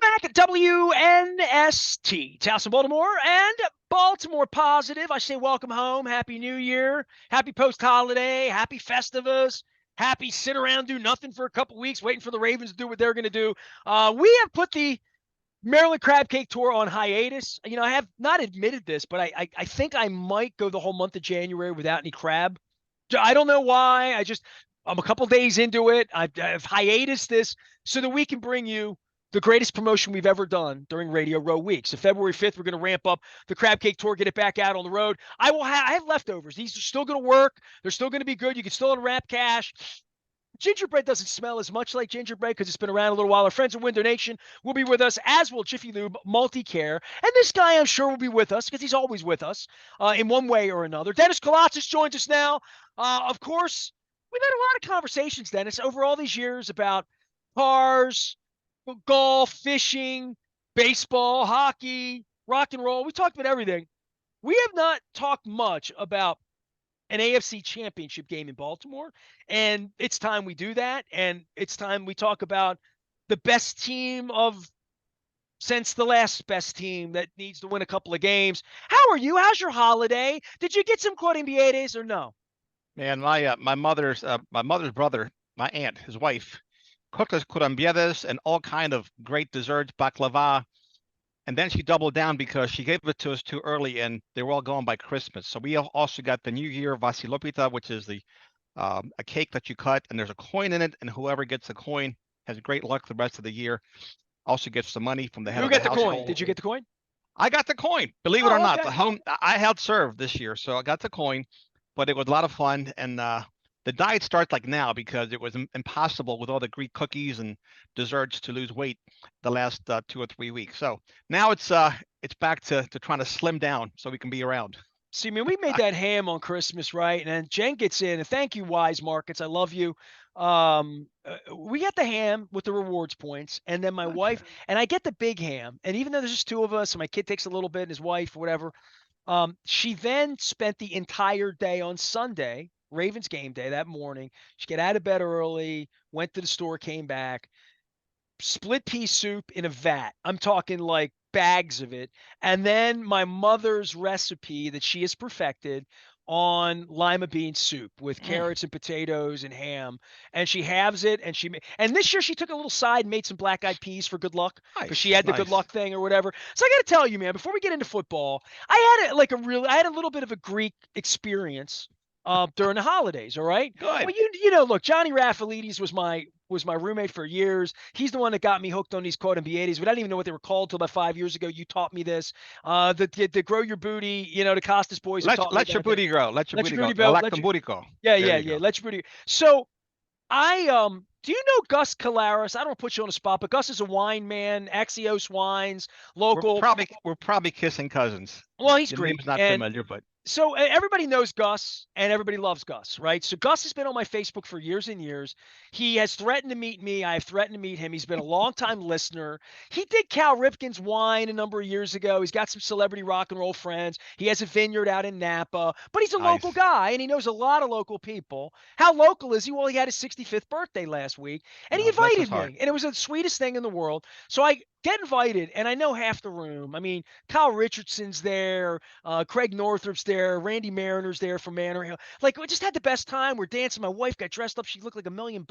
Back at WNST, Towson, Baltimore, and Baltimore Positive. I say welcome home. Happy New Year. Happy post-holiday. Happy Festivus. Happy sit around, do nothing for a couple weeks, waiting for the Ravens to do what they're going to do. We have put the Maryland Crab Cake Tour on hiatus. You know, I have not admitted this, but I think I might go the whole month of January without any crab. I don't know why. I'm a couple days into it. I've hiatus this so that we can bring you the greatest promotion we've ever done during Radio Row Week. So February 5th, we're going to ramp up the Crab Cake Tour, get it back out on the road. I have leftovers. These are still going to work. They're still going to be good. You can still unwrap cash. Gingerbread doesn't smell as much like gingerbread because it's been around a little while. Our friends at Window Nation will be with us, as will Jiffy Lube Multi-Care. And this guy, I'm sure, will be with us because he's always with us in one way or another. Dennis Koulatsos joins us now. Of course, we've had a lot of conversations, Dennis, over all these years about cars, golf, fishing, baseball, hockey, rock and roll. We talked about everything. We have not talked much about an AFC championship game in Baltimore, and it's time we do that, and it's time we talk about the best team since the last best team that needs to win a couple of games. How are you? How's your holiday? Did you get some cuarambiades or no? Man, my mother's brother, my aunt, his wife, cooked us cuarambiades and all kind of great desserts, baklava, and then she doubled down because she gave it to us too early, and they were all gone by Christmas. So we also got the New Year Vasilopita, which is a cake that you cut, and there's a coin in it, and whoever gets the coin has great luck the rest of the year. Also gets some money from the head of the household. Who got the coin? Did you get the coin? I got the coin. Believe it or not, okay. I held serve this year, so I got the coin, but it was a lot of fun, and the diet starts like now because it was impossible with all the Greek cookies and desserts to lose weight the last 2 or 3 weeks. So now it's back to trying to slim down so we can be around. See, I mean, we made that ham on Christmas, right? And then Jen gets in, and thank you, Wise Markets. I love you. We got the ham with the rewards points, and then my wife, and I get the big ham. And even though there's just two of us, and my kid takes a little bit, and his wife, whatever, she then spent the entire day on Sunday, Ravens game day, that morning. She got out of bed early, went to the store, came back, split pea soup in a vat. I'm talking like bags of it. And then my mother's recipe that she has perfected on lima bean soup with carrots and potatoes and ham. And she halves it, and and this year she took a little side and made some black eyed peas for good luck because she had the good luck thing or whatever. So I got to tell you, man, before we get into football, I had a little bit of a Greek experience during the holidays. All right. Good. Well, you know, look, Johnny Raffalides was my roommate for years. He's the one that got me hooked on these cuarambiades, but I didn't even know what they were called till about 5 years ago. You taught me this. The grow your booty, you know, the Costas boys. Let your booty grow. Let your booty grow. Let your booty go. Yeah. Let your booty. So do you know Gus Calaris? I don't put you on the spot, but Gus is a wine man, Axios Wines, local. We're probably kissing cousins. Well, he's Greek. Name's not familiar, but. So everybody knows Gus, and everybody loves Gus, right? So Gus has been on my Facebook for years and years. He has threatened to meet me. I have threatened to meet him. He's been a longtime listener. He did Cal Ripken's wine a number of years ago. He's got some celebrity rock and roll friends. He has a vineyard out in Napa, but he's a local guy, and he knows a lot of local people. How local is he? Well, he had his 65th birthday last week, and he invited me, and it was the sweetest thing in the world. So I get invited, and I know half the room. I mean, Kyle Richardson's there, Craig Northrup's there, Randy Mariner's there from Manor Hill. Like, we just had the best time. We're dancing. My wife got dressed up. She looked like $1 million.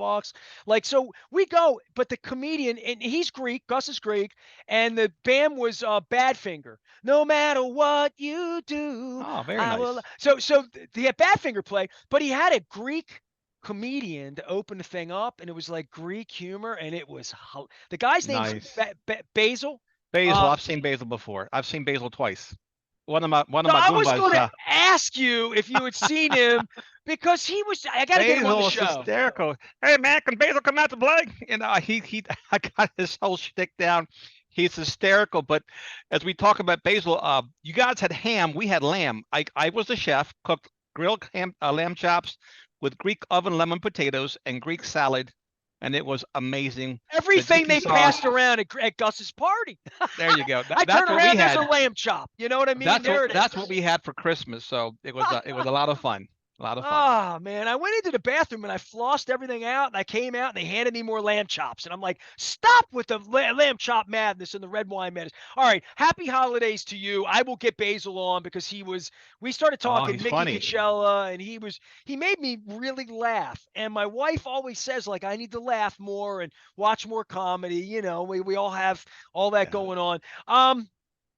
Like, so we go, but the comedian, and he's Greek, Gus is Greek, and the band was Badfinger. No matter what you do. Oh, very nice. So he had Badfinger play, but he had a Greek comedian to open the thing up, and it was like Greek humor, and it was the guy's name's Basil. I've seen Basil before. I've seen Basil twice. One of my I was going to ask you if you had seen him because he was. I got to get him on the show. Basil was hysterical. Hey man, can Basil come out to play? You know, I got his whole shtick down. He's hysterical. But as we talk about Basil, you guys had ham. We had lamb. I was the chef. Cooked grilled lamb chops with Greek oven lemon potatoes and Greek salad, and it was amazing. Everything they passed around at Gus's party. There you go. I turned around, there's a lamb chop. You know what I mean? That's what we had for Christmas, so it was a lot of fun. A lot of fun. Oh, man, I went into the bathroom and I flossed everything out, and I came out and they handed me more lamb chops. And I'm like, stop with the lamb chop madness and the red wine madness. All right, happy holidays to you. I will get Basil on because we started Oh, talking he's Mickey funny. Coachella, and he made me really laugh. And my wife always says, like, I need to laugh more and watch more comedy. We all have all that Yeah. going on. Um,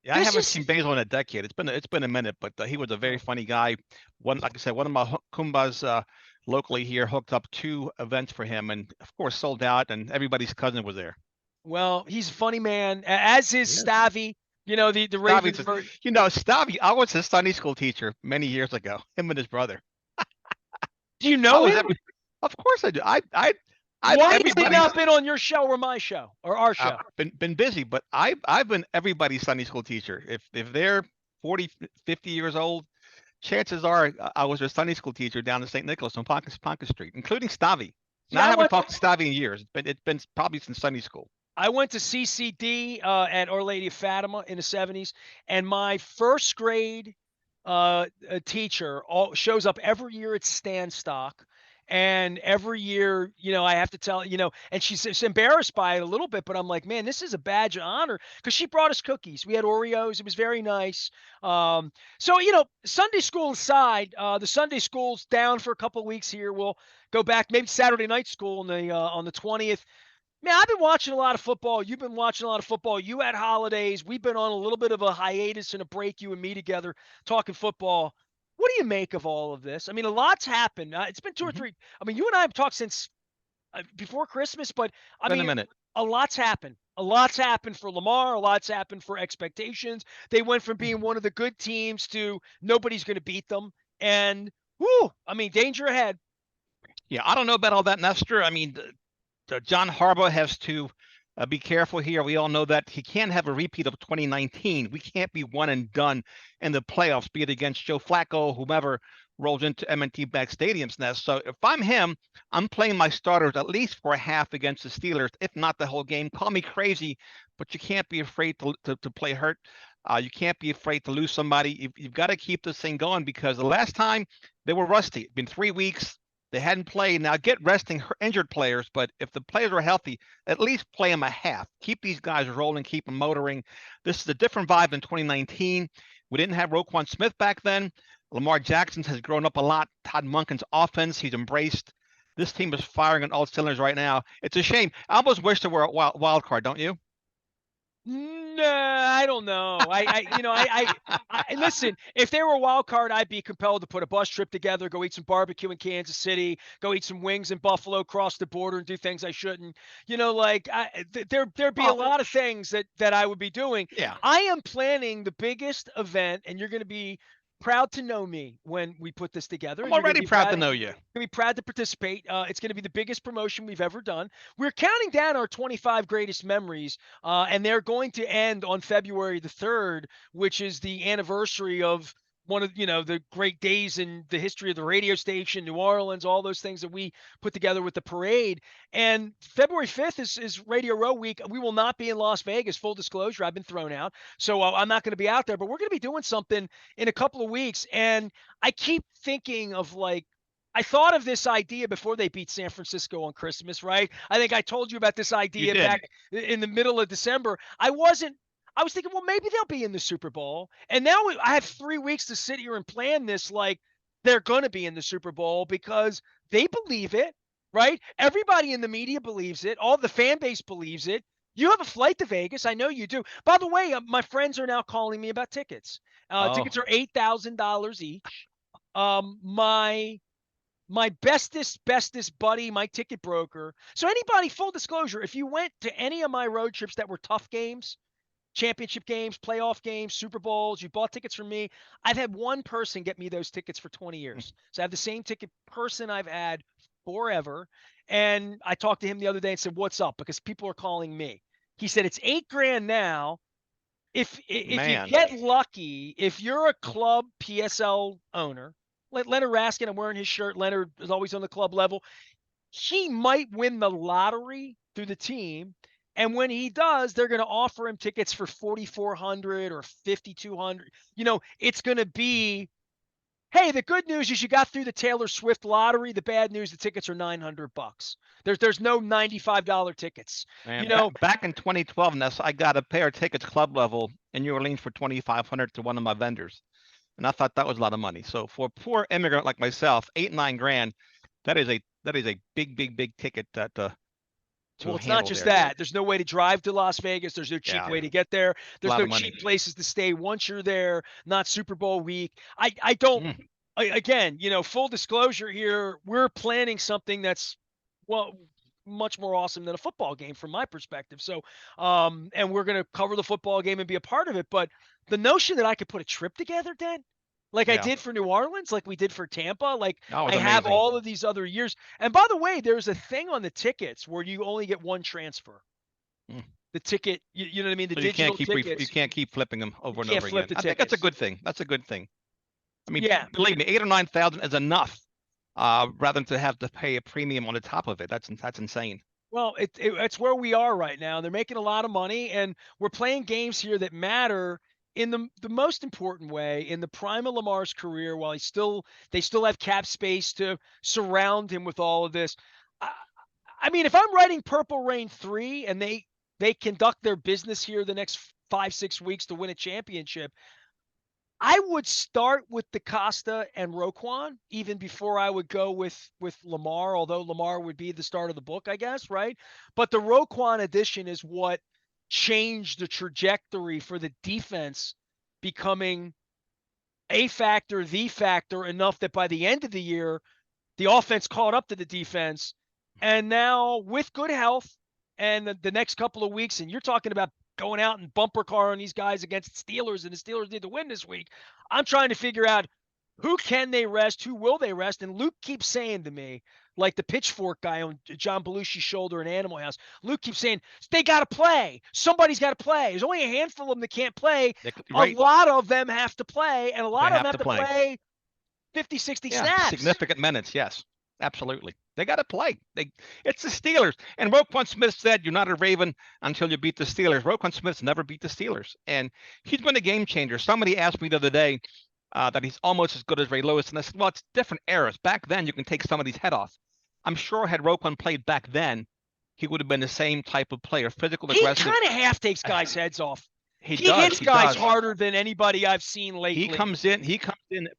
Yeah, I this haven't is, seen Basil in a decade. It's been a minute, but he was a very oh, funny guy. Like I said, one of my Kumbas locally here hooked up 2 events for him, and of course sold out, and everybody's cousin was there. well, he's a funny man, as is Yes. Stavy. The Ravens Stavi's, version. Stavi, I was his Sunday school teacher many years ago. Him and his brother. Do you I know was him? every. Of course I do. Why has he Everybody's. not been on your show or my show or our I've show? been busy, but I've been everybody's Sunday school teacher. If they're 40, 50 years old, chances are I was their Sunday school teacher down in St. Nicholas on Ponca Street, including Stavi. See, Now I haven't talked to Stavi in years. It's been probably since Sunday school. I went to CCD at Our Lady of Fatima in the 70s, and my first grade teacher shows up every year at Stanstock. And every year, I have to tell, and she's embarrassed by it a little bit, but I'm like, man, this is a badge of honor because she brought us cookies. We had Oreos. It was very nice. So, Sunday school aside, the Sunday school's down for a couple of weeks here. We'll go back maybe Saturday night school on the 20th. Man, I've been watching a lot of football. You've been watching a lot of football. You had holidays. We've been on a little bit of a hiatus and a break, you and me together, talking football. What do you make of all of this? I mean, a lot's happened. It's been two or Hmm. three. I mean, you and I have talked since before Christmas, but I Been a mean, minute. a lot's happened. A lot's happened for Lamar. A lot's happened for expectations. They went from being one of the good teams to nobody's going to beat them. And, whoo, I mean, danger ahead. Yeah, I don't know about all that, Nestor. I mean, John Harbaugh has to be careful here. We all know that he can't have a repeat of 2019. We can't be one and done in the playoffs, be it against Joe Flacco, whomever rolls into M&T Bank Stadium's nest. So if I'm him, I'm playing my starters at least for a half against the Steelers, if not the whole game. Call me crazy, but you can't be afraid to play hurt. You can't be afraid to lose somebody. You've got to keep this thing going because the last time they were rusty. It's been 3 weeks. They hadn't played. Now get resting injured players, but if the players are healthy, at least play them a half. Keep these guys rolling, keep them motoring. This is a different vibe than 2019. We didn't have Roquan Smith back then. Lamar Jackson has grown up a lot. Todd Monken's offense, he's embraced. This team is firing on all cylinders right now. It's a shame. I almost wish there were a wild card, don't you? No, I don't know. Listen. If they were a wild card, I'd be compelled to put a bus trip together, go eat some barbecue in Kansas City, go eat some wings in Buffalo, cross the border, and do things I shouldn't. There'd be a Well, lot of things that I would be doing. yeah. I am planning the biggest event, and you're going to be proud to know me when we put this together, I'm and you're going to already be proud proud. to know you. Gonna be proud to participate. It's gonna be the biggest promotion we've ever done. We're counting down our 25 greatest memories, and they're going to end on February the 3rd, which is the anniversary of one of the great days in the history of the radio station, New Orleans, all those things that we put together with the parade. And February 5th is Radio Row Week. We will not be in Las Vegas. Full disclosure, I've been thrown out, so I'm not going to be out there. But we're going to be doing something in a couple of weeks, and I keep thinking of like I thought of this idea before they beat San Francisco on Christmas, right? I think I told you about this You idea did. back in the middle of December. I was thinking, well, maybe they'll be in the Super Bowl. And now I have 3 weeks to sit here and plan this like they're going to be in the Super Bowl because they believe it, right? Everybody in the media believes it. All the fan base believes it. You have a flight to Vegas. I know you do. By the way, my friends are now calling me about tickets. Oh, Tickets are $8,000 each. My bestest buddy, my ticket broker. So anybody, full disclosure, if you went to any of my road trips that were tough games, championship games, playoff games, Super Bowls, you bought tickets from me, I've had one person get me those tickets for 20 years. So I have the same ticket person I've had forever. And I talked to him the other day and said, "What's up?" Because people are calling me. He said, "It's $8,000 now. If you man. get lucky, if you're a club PSL owner, Leonard Raskin, I'm wearing his shirt. Leonard is always on the club level. He might win the lottery through the team. And when he does, they're going to offer him tickets for 4,400 or 5,200. It's going to be Hey, the good news is you got through the Taylor Swift lottery. The bad news, the tickets are $900. There's no $95 tickets. You And know, back in 2012, Ness, I got a pair of tickets club level in New Orleans for 2,500 to one of my vendors, and I thought that was a lot of money. So for a poor immigrant like myself, 8-9 grand, that is a big, big, big ticket that to well, it's not handle just there. that. There's no way to drive to Las Vegas. There's no cheap Yeah, way to get there. a There's lot no of money. cheap places to stay once you're there. Not Super Bowl week. I don't. Mm, Again, full disclosure here. We're planning something that's well much more awesome than a football game from my perspective. So, and we're gonna cover the football game and be a part of it. But the notion that I could put a trip together, Dan, like I yeah, did for New Orleans, like we did for Tampa, like that was I have amazing. all of these other years. And by the way, there's a thing on the tickets where you only get one transfer. Mm. The ticket, you know what I mean? The So you can't digital keep you tickets, can't keep flipping them you over and can't over flip again. the I think that's a tickets. good thing. That's a good thing. I mean, Yeah. believe me, 8 or 9 thousand is enough, rather than to have to pay a premium on the top of it. That's insane. Well, it's where we are right now. They're making a lot of money, and we're playing games here that matter in the most important way in the prime of Lamar's career. While they still have cap space to surround him with all of this. I, I mean, if I'm writing Purple Rain 3 and they conduct their business here the next 5-6 weeks to win a championship, I would start with DaCosta and Roquan even before I would go with Lamar, although Lamar would be the start of the book, I guess, right? But the Roquan addition is what changed the trajectory for the defense becoming a factor, the factor enough that by the end of the year, the offense caught up to the defense. And now with good health and the next couple of weeks, and you're talking about going out and bumper car on these guys against Steelers, and the Steelers need to win this week. I'm trying to figure out who can they rest, who will they rest. And Luke keeps saying to me, like the pitchfork guy on John Belushi's shoulder in Animal House, Luke keeps saying, they got to play. Somebody's got to play. There's only a handful of them that can't play. A Right? lot of them have to play, and a They lot of them have have to to play. play 50, 60 Yeah, snaps. significant minutes. Yes, absolutely. They got to play. It's the Steelers. And Roquan Smith said, "You're not a Raven until you beat the Steelers." Roquan Smith's never beat the Steelers, and he's been a game changer. Somebody asked me the other day that he's almost as good as Ray Lewis, and I said, "Well, it's different eras. Back then, you can take somebody's head off. I'm sure had Roquan played back then, he would have been the same type of player, physical, He aggressive." kind of half takes guys' heads off. He He does. hits He guys does. harder than anybody I've seen lately. He comes in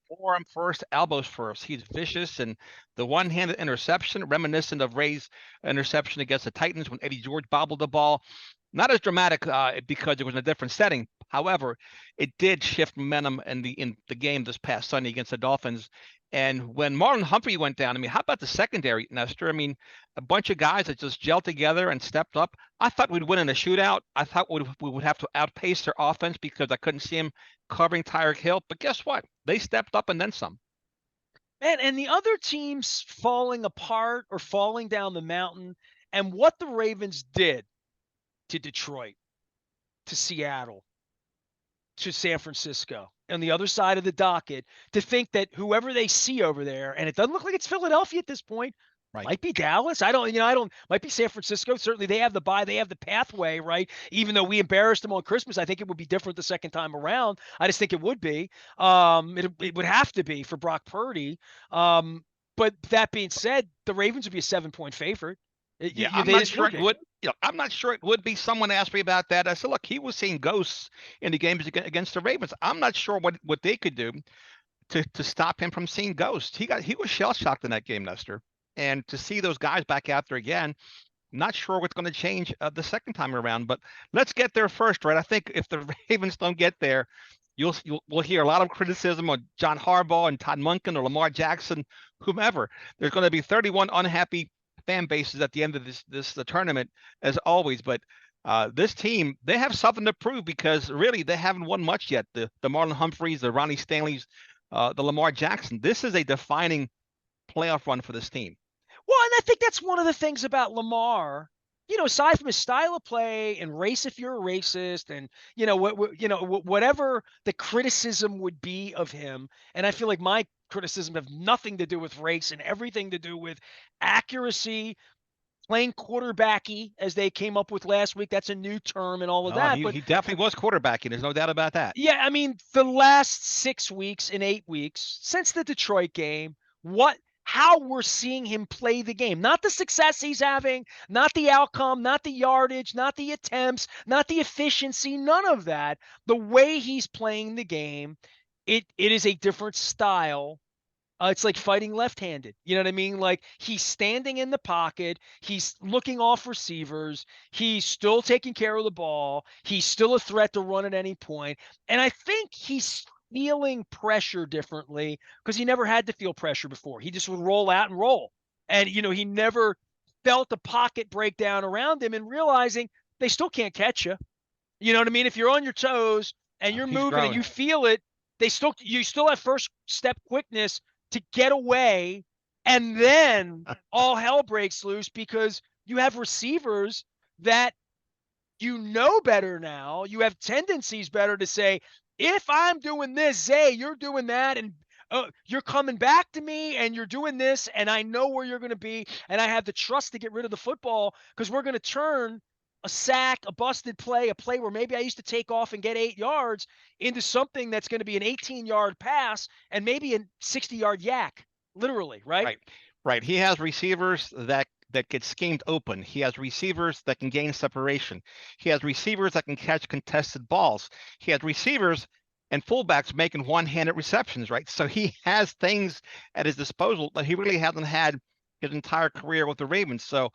forearm first, elbows first. He's vicious, and the one-handed interception, reminiscent of Ray's interception against the Titans when Eddie George bobbled the ball. Not as dramatic because it was in a different setting. However, it did shift momentum in the game this past Sunday against the Dolphins. And when Marlon Humphrey went down, I mean, how about the secondary, Nestor? I mean, a bunch of guys that just gelled together and stepped up. I thought we'd win in a shootout. I thought we would have to outpace their offense because I couldn't see him covering Tyreek Hill. But guess what? They stepped up and then some. And the other teams falling apart or falling down the mountain, and what the Ravens did to Detroit, to Seattle, to San Francisco, on the other side of the docket, to think that whoever they see over there, and it doesn't look like it's Philadelphia at this point, Right. might be Dallas. I don't, might be San Francisco. Certainly they have the bye, they have the pathway, right? Even though we embarrassed them on Christmas, I think it would be different the second time around. I just think it would be. It would have to be for Brock Purdy. But that being said, the Ravens would be a 7-point favorite. Yeah, I'm not sure it would. I'm not sure it would be. Someone asked me about that. I said, look, he was seeing ghosts in the games against the Ravens. I'm not sure what they could do to stop him from seeing ghosts. He was shell shocked in that game, Nestor, and to see those guys back out there again. Not sure what's going to change the second time around, but let's get there first, right? I think if the Ravens don't get there, we'll hear a lot of criticism on John Harbaugh and Todd Monken or Lamar Jackson, whomever. There's going to be 31 unhappy fan bases at the end of the tournament, as always. But this team, they have something to prove because really they haven't won much yet. The Marlon Humphreys, the Ronnie Stanleys, the Lamar Jackson. This is a defining playoff run for this team. Well, and I think that's one of the things about Lamar. Aside from his style of play and race, if you're a racist, and whatever the criticism would be of him, and I feel like my criticism have nothing to do with race and everything to do with accuracy, playing quarterbacky, as they came up with last week. That's a new term and all of Oh, that. he But he definitely was quarterbacking. There's no doubt about that. yeah, I mean, the last 6 weeks and 8 weeks since the Detroit game, how we're seeing him play the game. Not the success he's having, not the outcome, not the yardage, not the attempts, not the efficiency, none of that. The way he's playing the game, it is a different style. It's like fighting left-handed. You know what I mean? Like, he's standing in the pocket. He's looking off receivers. He's still taking care of the ball. He's still a threat to run at any point. And I think he's feeling pressure differently because he never had to feel pressure before. He just would roll out and roll. And, he never felt the pocket breakdown around him and realizing they still can't catch you. You know what I mean? If you're on your toes and you're He's moving and grown. you feel it, you still have first step quickness to get away, and then all hell breaks loose because you have receivers that better now. You have tendencies better to say, if I'm doing this, Zay, you're doing that, and you're coming back to me, and you're doing this, and I know where you're going to be, and I have the trust to get rid of the football because we're going to turn a sack, a busted play, a play where maybe I used to take off and get 8 yards into something that's going to be an 18-yard pass and maybe a 60-yard yak, literally, right? Right. Right. He has receivers that get schemed open. He has receivers that can gain separation. He has receivers that can catch contested balls. He has receivers and fullbacks making one-handed receptions, right? So he has things at his disposal that he really hasn't had his entire career with the Ravens. So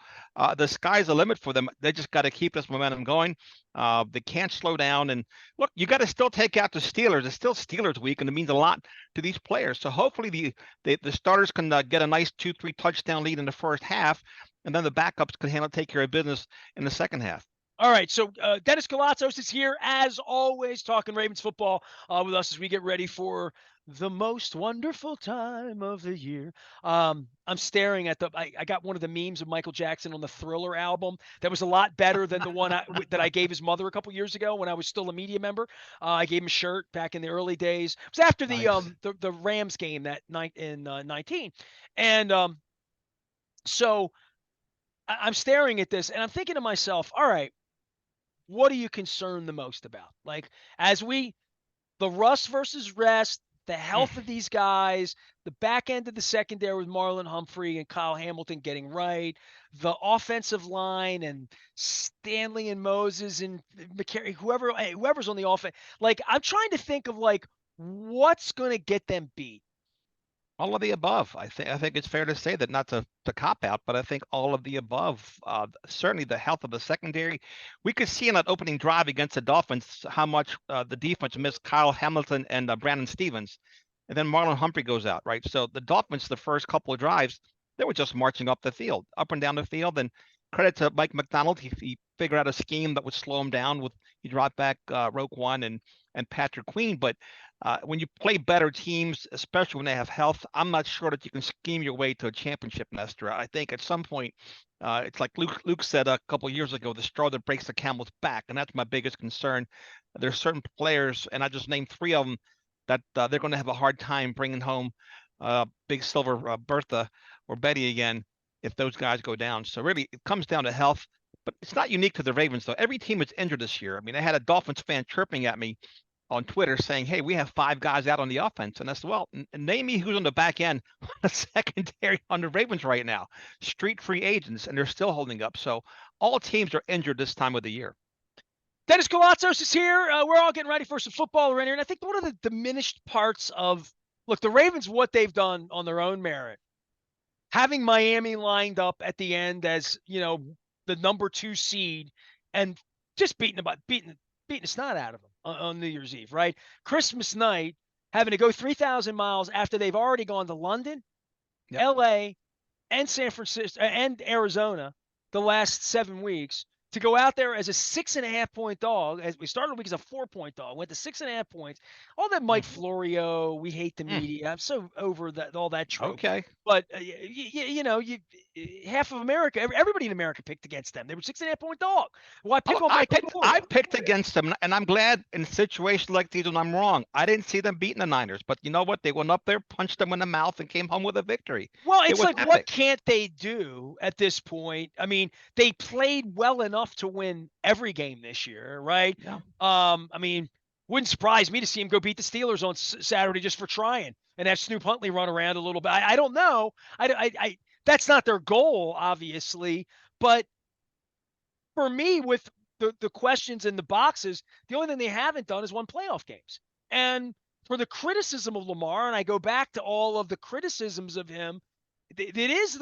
the sky's the limit for them. They just got to keep this momentum going. They can't slow down. And look, you got to still take out the Steelers. It's still Steelers week, and it means a lot to these players. So hopefully the starters can get a nice 2-3 touchdown lead in the first half, and then the backups can take care of business in the second half. All right, so Dennis Koulatsos is here, as always, talking Ravens football with us as we get ready for the most wonderful time of the year. I'm staring at I got one of the memes of Michael Jackson on the Thriller album that was a lot better than the one that I gave his mother a couple years ago when I was still a media member. I gave him a shirt back in the early days. It was after Nice. the Rams game that night in 19, and so I'm staring at this and I'm thinking to myself, all right, what are you concerned the most about? Like, the rust versus rest, the Mm. health of these guys, the back end of the secondary with Marlon Humphrey and Kyle Hamilton getting right, the offensive line and Stanley and Moses and McCary, whoever's on the offense. Like, I'm trying to think of like what's going to get them beat. All of the above. I think it's fair to say that, not to cop out, but I think all of the above. Certainly the health of the secondary. We could see in that opening drive against the Dolphins how much the defense missed Kyle Hamilton and Brandon Stevens, and then Marlon Humphrey goes out. Right, so the Dolphins, the first couple of drives, they were just marching up the field, up and down the field. And credit to Mike McDonald, he figured out a scheme that would slow him down. He dropped back Roquan and Patrick Queen, but when you play better teams, especially when they have health, I'm not sure that you can scheme your way to a championship, Nestor. I think at some point, it's like Luke said a couple of years ago, the straw that breaks the camel's back, and that's my biggest concern. There's certain players, and I just named 3 of them, that they're going to have a hard time bringing home Big Silver Bertha or Betty again if those guys go down. So really, it comes down to health. But it's not unique to the Ravens, though. Every team is injured this year. I mean, I had a Dolphins fan chirping at me on Twitter saying, "Hey, we have 5 guys out on the offense," and I said, "Well, name me who's on the back end, the secondary on the Ravens right now. Street free agents, and they're still holding up. So all teams are injured this time of the year." Dennis Koulatsos is here. We're all getting ready for some football around here, and I think one of the diminished parts of the Ravens, what they've done on their own merit, having Miami lined up at the end as the number 2 seed, and just beating the snot out of them on New Year's Eve, right? Christmas night, having to go 3,000 miles after they've already gone to London, Yep. LA, and San Francisco and Arizona the last 7 weeks, to go out there as a 6.5 point dog. As we started the week as a 4-point dog, went to 6.5 points. All that Mike Florio, we hate the Mm. media. I'm so over that, all that trope. Okay. But half of America, everybody in America picked against them. They were 6.5-point dog. Well, I pick Oh, on Mike Ford. I picked against them, and I'm glad in situations like these when I'm wrong. I didn't see them beating the Niners, but you know what? They went up there, punched them in the mouth, and came home with a victory. Well, It it's was like, what epic. can't they do at this point? I mean, they played well enough to win every game this year, right? Yeah. I mean, wouldn't surprise me to see him go beat the Steelers on Saturday just for trying, and have Snoop Huntley run around a little bit. I don't know. That's not their goal, obviously, but for me, with the questions in the boxes, the only thing they haven't done is won playoff games. And for the criticism of Lamar, and I go back to all of the criticisms of him, it is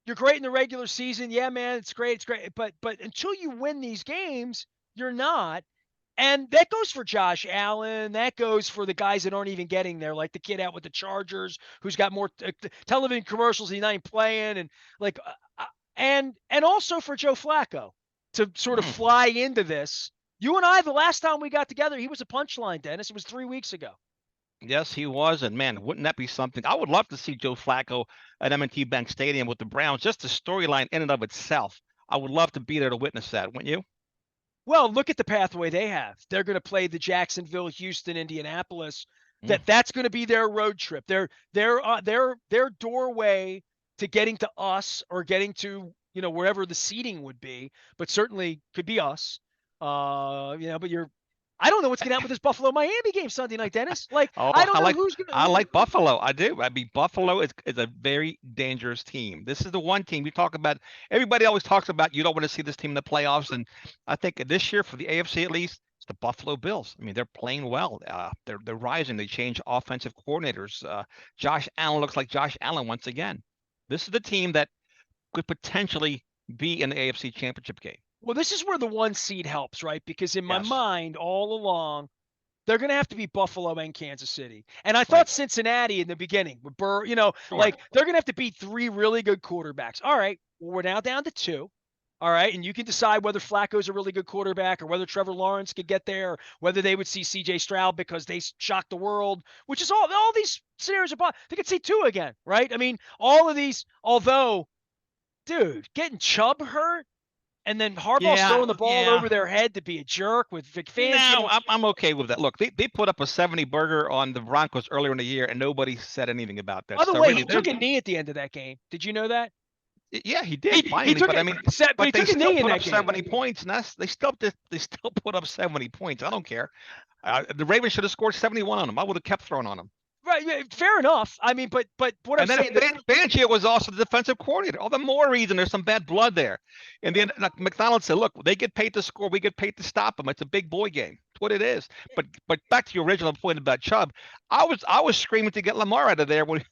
you're great in the regular season. Yeah, man, it's great. It's great. But until you win these games, you're not. And that goes for Josh Allen. That goes for the guys that aren't even getting there, like the kid out with the Chargers who's got more television commercials he's not even playing, and like, and also for Joe Flacco to sort of fly into this. You and I, the last time we got together, he was a punchline, Dennis. It was 3 weeks ago. Yes, he was, and man, wouldn't that be something? I would love to see Joe Flacco at M&T Bank Stadium with the Browns. Just the storyline in and of itself. I would love to be there to witness that, wouldn't you? Well, look at the pathway they have. They're going to play the Jacksonville, Houston, Indianapolis. Mm. That's going to be their road trip. Their doorway to getting to us, or getting to, wherever the seating would be, but certainly could be us. But I don't know what's going to happen with this Buffalo Miami game Sunday night, Dennis. Like, Oh, I don't know who's going I to. like Buffalo. I do. I mean, Buffalo is a very dangerous team. This is the one team you talk about. Everybody always talks about you don't want to see this team in the playoffs, and I think this year for the AFC at least, it's the Buffalo Bills. I mean, they're playing well. They're rising. They change offensive coordinators. Josh Allen looks like Josh Allen once again. This is the team that could potentially be in the AFC Championship game. Well, this is where the 1 seed helps, right? Because in my Yes. mind, all along, they're going to have to beat Buffalo and Kansas City. And I Right. thought Cincinnati in the beginning with Burr, Sure. like, they're going to have to beat 3 really good quarterbacks. All right. Well, we're now down to 2. All right. And you can decide whether Flacco's a really good quarterback, or whether Trevor Lawrence could get there, or whether they would see CJ Stroud because they shocked the world, which is all these scenarios are. They could see 2 again, right? I mean, all of these, although, dude, getting Chubb hurt, and then Harbaugh's Yeah. throwing the ball Yeah. over their head to be a jerk with Vic No, Fangio. I'm okay with that. Look, they put up a 70 burger on the Broncos earlier in the year, and nobody said anything about that. By the So way, really, he took a knee at the end of that game. Did you know that? yeah, he He, did he finally. took But I it, mean, but he but they took a still knee in put that up game. 70 points, and they still put up 70 points. I don't care. The Ravens should have scored 71 on them. I would have kept throwing on them. Right, fair enough. I mean, but what I'm And then saying, Fangio was also the defensive coordinator. All the more reason there's some bad blood there. And then like McDonald said, look, they get paid to score, we get paid to stop them. It's a big boy game. It's what it is. But back to your original point about Chubb, I was screaming to get Lamar out of there when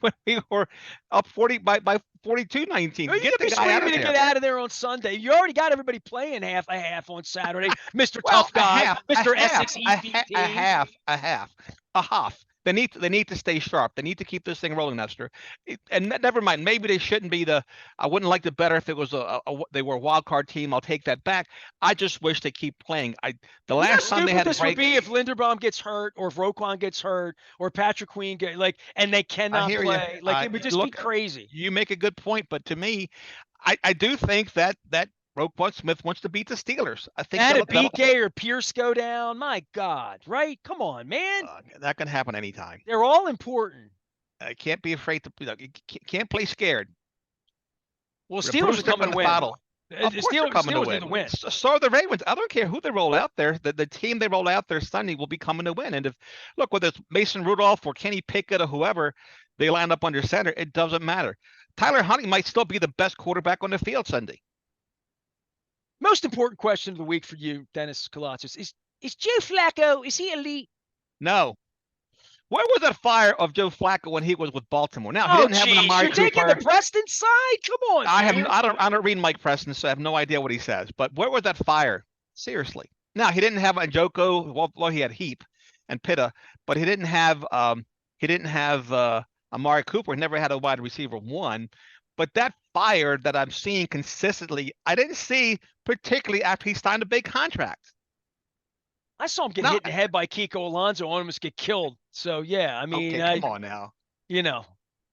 when we were up 40 by 42-19. you Get could the be guy out screaming of to there. get out of there on Sunday. You already got everybody playing half on Saturday. Mr. Well, Tough Guy, Mr. a half, Essex EVP. a half. They need to stay sharp. They need to keep this thing rolling, Nestor. Never mind. Maybe they shouldn't be I wouldn't like it better if it was they were a wild card team. I'll take that back. I just wish they keep playing. The You know how last time they stupid had a this would break. be if Linderbaum gets hurt, or if Roquan gets hurt, or Patrick Queen and they I cannot hear you. play. Like, it would just be crazy. You make a good point, but to me, I do think that Roquan Smith wants to beat the Steelers. I think Had a BK or Pierce go down, my God, right? Come on, man. that can happen anytime. They're all important. I can't be afraid to. You can't play scared. Well, Steelers are coming to win. Of course they're coming to win. To win. So are the Ravens. I don't care who they roll out there. The team they roll out there Sunday will be coming to win. And whether it's Mason Rudolph or Kenny Pickett or whoever they line up under center, it doesn't matter. Tyler Huntley might still be the best quarterback on the field Sunday. Most important question of the week for you, Dennis Koulatsos, is Joe Flacco, is he elite? No. Where was that fire of Joe Flacco when he was with Baltimore? Now he didn't have an Amari You're Cooper. taking the Preston side? Come on. I don't read Mike Preston, so I have no idea what he says. But where was that fire? Seriously. Now he didn't have Njoku. Well, he had Heap and Pitta, but he didn't have Amari Cooper. He never had a wide receiver 1. But that fire that I'm seeing consistently, I didn't see particularly after he signed a big contract. I saw him get hit in the head by Kiko Alonso, almost get killed. So yeah, I mean, okay, come on now. You know,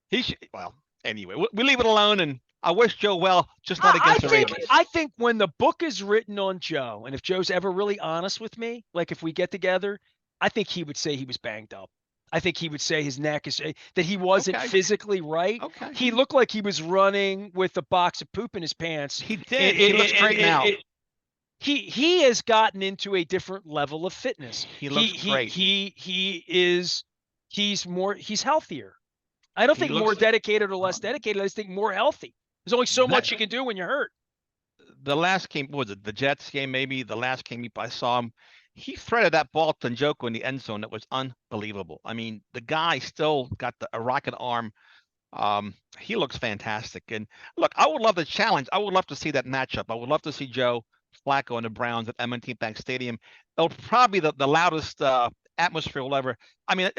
He should. Well, Anyway, we leave it alone, and I wish Joe well, just not against the Ravens. I think when the book is written on Joe, and if Joe's ever really honest with me, like if we get together, I think he would say he was banged up. I think he would say his neck is that he wasn't physically right. Okay. He looked like he was running with a box of poop in his pants. He did. He looks great now. He has gotten into a different level of fitness. He looks great. He's healthier. I don't think more dedicated or less dedicated. I just think more healthy. There's only so much you can do when you're hurt. The last game, what was it? The Jets game, maybe the last game I saw him. He threaded that ball to Njoku in the end zone. That was unbelievable. I mean, the guy still got a rocket arm. He looks fantastic. And look, I would love the challenge. I would love to see that matchup. I would love to see Joe Flacco and the Browns at M&T Bank Stadium. It'll probably be the loudest atmosphere we'll ever. I mean,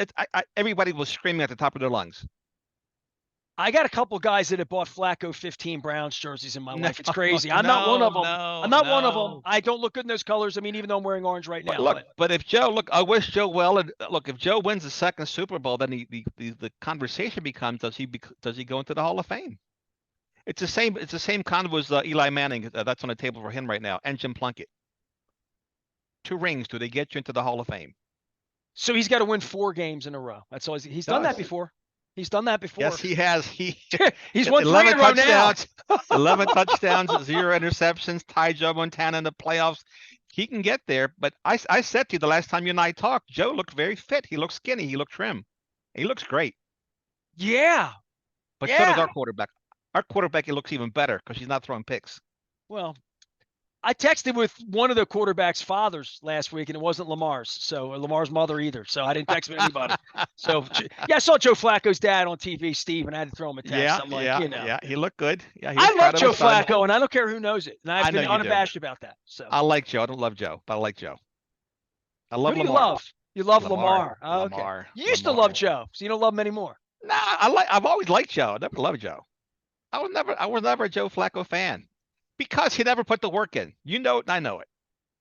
everybody was screaming at the top of their lungs. I got a couple guys that have bought Flacco 15 Browns jerseys in my life. It's crazy. I'm not one of them. I'm not one of them. I don't look good in those colors. I mean, even though I'm wearing orange right now. But if Joe, I wish Joe well. And look, if Joe wins the second Super Bowl, then the conversation becomes, does he go into the Hall of Fame? It's the same. It's the same kind of as Eli Manning. That's on the table for him right now. And Jim Plunkett. 2 rings. Do they get you into the Hall of Fame? So he's got to win 4 games in a row. That's all he's done that before. He's done that before. Yes, he has. He's won 11 touchdowns. 11 touchdowns, 0 interceptions. Tied Joe Montana in the playoffs. He can get there. But I said to you the last time you and I talked, Joe looked very fit. He looked skinny. He looked trim. He looks great. Yeah. But so does our quarterback. Our quarterback, he looks even better because he's not throwing picks. Well, I texted with one of the quarterback's fathers last week, and it wasn't Lamar's. So Lamar's mother either. So I didn't text with anybody. So yeah, I saw Joe Flacco's dad on TV, Steve, and I had to throw him a text. Yeah, he looked good. Yeah, I love Joe Flacco, and I don't care who knows it. And I've been unabashed about that. So I like Joe. I don't love Joe, but I like Joe. I love Lamar. You love Lamar. Oh, okay. You used to love Joe, so you don't love him anymore. Nah, I've always liked Joe. I never loved Joe. I was never a Joe Flacco fan. Because he never put the work in. You know it, and I know it.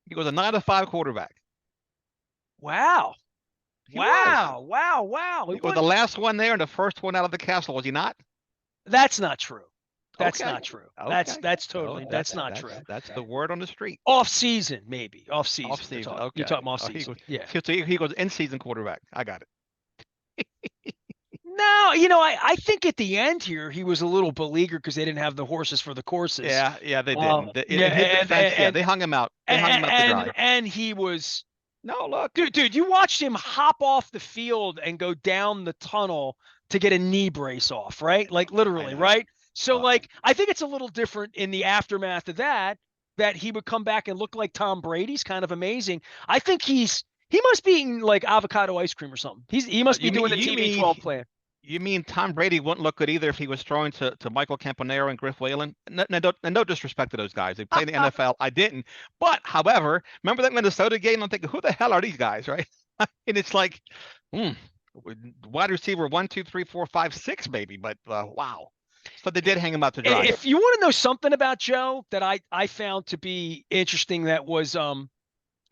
He was a 9-to-5 quarterback. Wow. He was the last one there and the first one out of the castle, was he not? That's not true. That's not true. Okay. That's totally that's not true. That's the word on the street. Off season, maybe. Off season. Okay. You're talking off season. He goes in-season quarterback. I got it. No, I think at the end here he was a little beleaguered because they didn't have the horses for the courses. Yeah, they didn't. They hung him out. They hung him out to dry. And he was look, dude, you watched him hop off the field and go down the tunnel to get a knee brace off, right? Like literally, right? So I think it's a little different in the aftermath of that he would come back and look like Tom Brady's kind of amazing. I think he must be eating like avocado ice cream or something. He must be doing the TB12 plan. You mean Tom Brady wouldn't look good either if he was throwing to Michael Campanaro and Griff Whalen? No disrespect to those guys. They play in the NFL. I didn't. But, however, remember that Minnesota game? I'm thinking, who the hell are these guys, right? And it's like, wide receiver 1, 2, 3, 4, 5, 6, maybe. But, wow. So they did hang him out to dry. If you want to know something about Joe that I found to be interesting, that was, and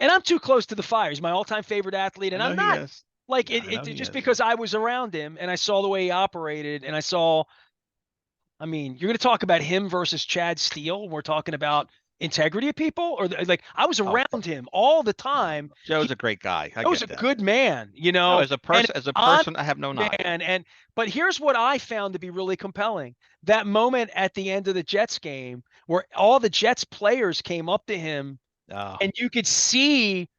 I'm too close to the fire. He's my all-time favorite athlete, and I'm not. Like it just because I was around him and I saw the way he operated and I mean, you're going to talk about him versus Chad Steele. We're talking about integrity of people, or I was around him all the time. Joe's a great guy. He was a good man, as a person, I have no knowledge. But here's what I found to be really compelling. That moment at the end of the Jets game where all the Jets players came up to him and you could see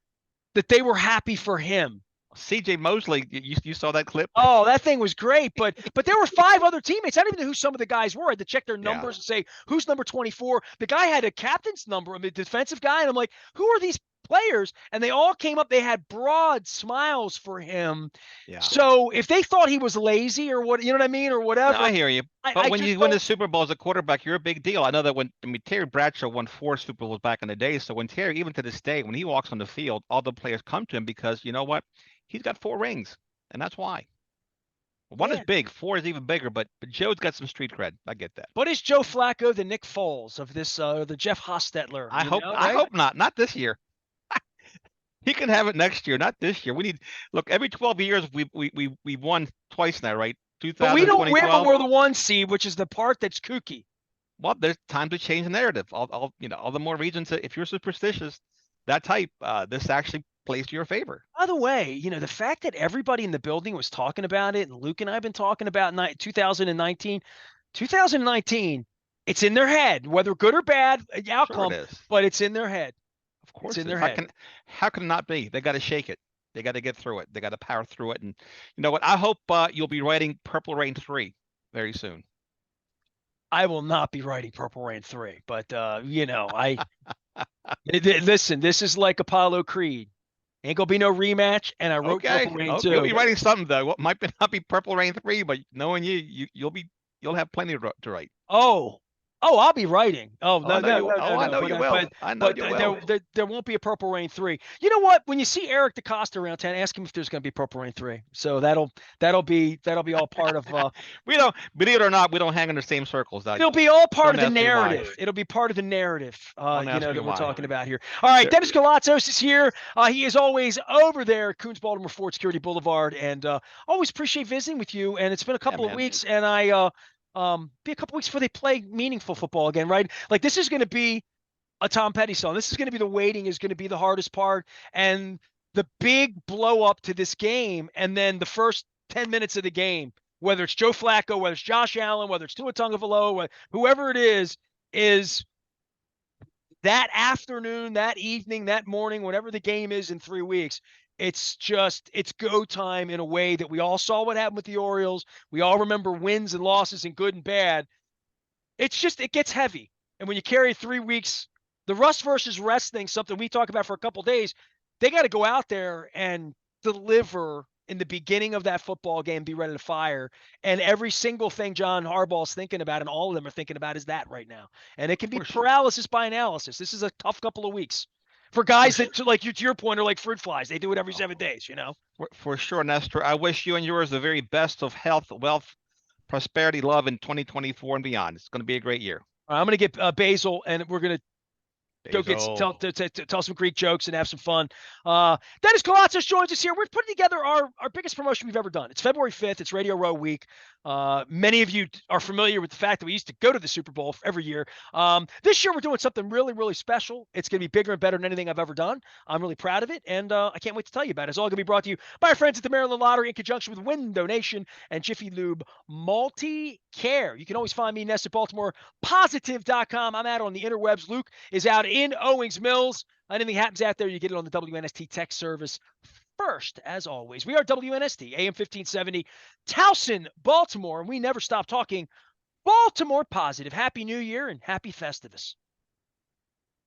that they were happy for him. CJ Mosley, you saw that clip? Oh, that thing was great. But there were 5 other teammates. I don't even know who some of the guys were. I had to check their numbers and say, who's number 24? The guy had a captain's number, the defensive guy. And I'm like, who are these players? And they all came up. They had broad smiles for him. Yeah. So if they thought he was lazy or what, you know what I mean? Or whatever. No, I hear you. But when you win the Super Bowl as a quarterback, you're a big deal. I know that Terry Bradshaw won 4 Super Bowls back in the day. So when Terry, even to this day, when he walks on the field, all the players come to him because you know what? He's got 4 rings, and that's why. 1 is big, 4 is even bigger, but Joe's got some street cred. I get that. But is Joe Flacco the Nick Foles of this, the Jeff Hostetler? I hope not. Not this year. He can have it next year, not this year. We need every 12 years we won twice now, right? But we don't win when 2012. we're the 1 seed, which is the part that's kooky. Well, there's time to change the narrative. All the more reasons that if you're superstitious, that type, this actually plays to your favor. By the way, the fact that everybody in the building was talking about it, and Luke and I have been talking about 2019, it's in their head, whether good or bad outcome, Sure it is. but it's in their head. Of course, it's in their head. How can it not be? They got to shake it. They got to get through it. They got to power through it. And you know what? I hope you'll be writing Purple Rain 3 very soon. I will not be writing Purple Rain 3, but listen, this is like Apollo Creed. Ain't gonna be no rematch, and I wrote Purple Rain 2. You'll be writing something though. What might not be Purple Rain 3, but knowing you'll have plenty to write. Oh, I'll be writing. I know you will. There won't be a Purple Rain 3. You know what? When you see Eric DeCosta around town, ask him if there's going to be Purple Rain 3. So that'll be all part of. We don't, believe it or not, we don't hang in the same circles. It'll be all part of the narrative. It'll be part of the narrative. That we're talking about here. All right, Dennis Koulatsos is here. He is always over there at Coons Baltimore Ford Security Boulevard, and always appreciate visiting with you. And it's been a couple of weeks, and I. Be a couple weeks before they play meaningful football again, right? Like this is going to be a Tom Petty song. This is going to be the waiting is going to be the hardest part, and the big blow up to this game, and then the first 10 minutes of the game, whether it's Joe Flacco, whether it's Josh Allen, whether it's Tua Tagovailoa, whoever it is that afternoon, that evening, that morning, whatever the game is in 3 weeks. It's go time in a way that we all saw what happened with the Orioles. We all remember wins and losses and good and bad. It gets heavy. And when you carry 3 weeks, the rust versus rest thing, something we talk about for a couple of days, they got to go out there and deliver in the beginning of that football game, be ready to fire. And every single thing John Harbaugh's thinking about, and all of them are thinking about, is that right now. And it can be paralysis by analysis. This is a tough couple of weeks. For guys that, like to your point, are like fruit flies. They do it every 7 days, For sure, Nestor. I wish you and yours the very best of health, wealth, prosperity, love in 2024 and beyond. It's going to be a great year. All right, I'm going to get Basil, and we're going to go tell some Greek jokes and have some fun. Dennis Koulatsos joins us here. We're putting together our biggest promotion we've ever done. It's February 5th. It's Radio Row Week. Many of you are familiar with the fact that we used to go to the Super Bowl every year. This year we're doing something really, really special. It's going to be bigger and better than anything I've ever done. I'm really proud of it, and I can't wait to tell you about it. It's all going to be brought to you by our friends at the Maryland Lottery in conjunction with Window Nation and Jiffy Lube Multi-Care. You can always find me, Ness, at BaltimorePositive.com. I'm out on the interwebs. Luke is out in Owings Mills. Anything happens out there, you get it on the WNST text service first, as always. We are WNST, AM 1570, Towson, Baltimore, and we never stop talking Baltimore positive. Happy New Year and happy Festivus.